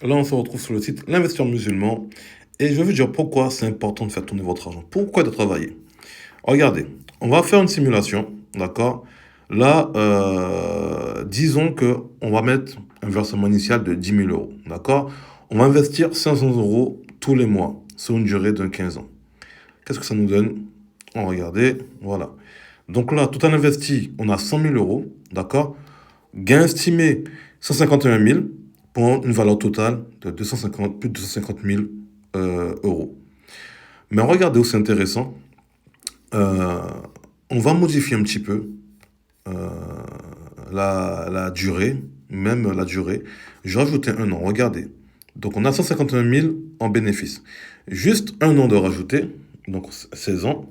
Là, on se retrouve sur le site L'Investisseur Musulman et je vais vous dire pourquoi c'est important de faire tourner votre argent. Pourquoi de travailler? Regardez, on va faire une simulation, d'accord? Là, disons que on va mettre un versement initial de 10 000 euros, d'accord? On va investir 500 euros tous les mois sur une durée de 15 ans. Qu'est-ce que ça nous donne? Regardez, voilà. Donc là, tout en investi, on a 100 000 euros, d'accord? Gain estimé 151 000 pour une valeur totale de 250, plus de 250 000 euros. Mais regardez où c'est intéressant. Euh, on va modifier un petit peu euh, la durée, même la durée. Je vais rajouter un an, regardez. Donc on a 151 000 en bénéfice. Juste un an de rajouter, donc 16 ans.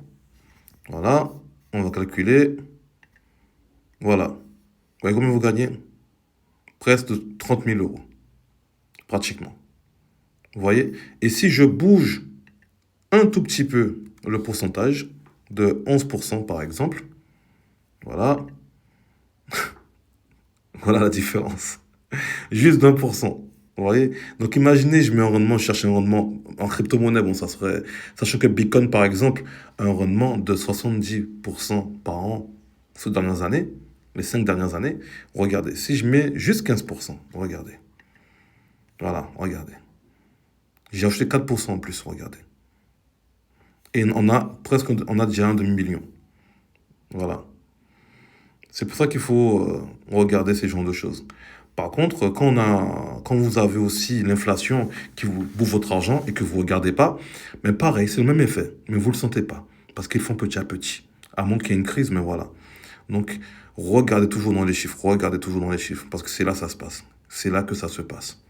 Voilà, on va calculer. Voilà. Vous voyez combien vous gagnez? Presque 30 000 euros, pratiquement. Vous voyez? Et si je bouge un tout petit peu le pourcentage, de 11% par exemple, voilà, voilà la différence. Juste d'1%. Vous voyez? Donc imaginez, je mets un rendement, je cherche un rendement en crypto-monnaie, bon, ça serait, sachant que Bitcoin par exemple, un rendement de 70% par an ces dernières années, les 5 dernières années, regardez, si je mets juste 15%, regardez, voilà, regardez. J'ai acheté 4% en plus, regardez. Et on a presque, on a déjà un demi-million. Voilà. C'est pour ça qu'il faut regarder ces genres de choses. Par contre, quand vous avez aussi l'inflation qui vous bouffe votre argent et que vous ne regardez pas, mais pareil, c'est le même effet, mais vous ne le sentez pas. Parce qu'ils font petit à petit. À moins qu'il y ait une crise, mais voilà. Donc, regardez toujours dans les chiffres, regardez toujours dans les chiffres, parce que c'est là que ça se passe. C'est là que ça se passe.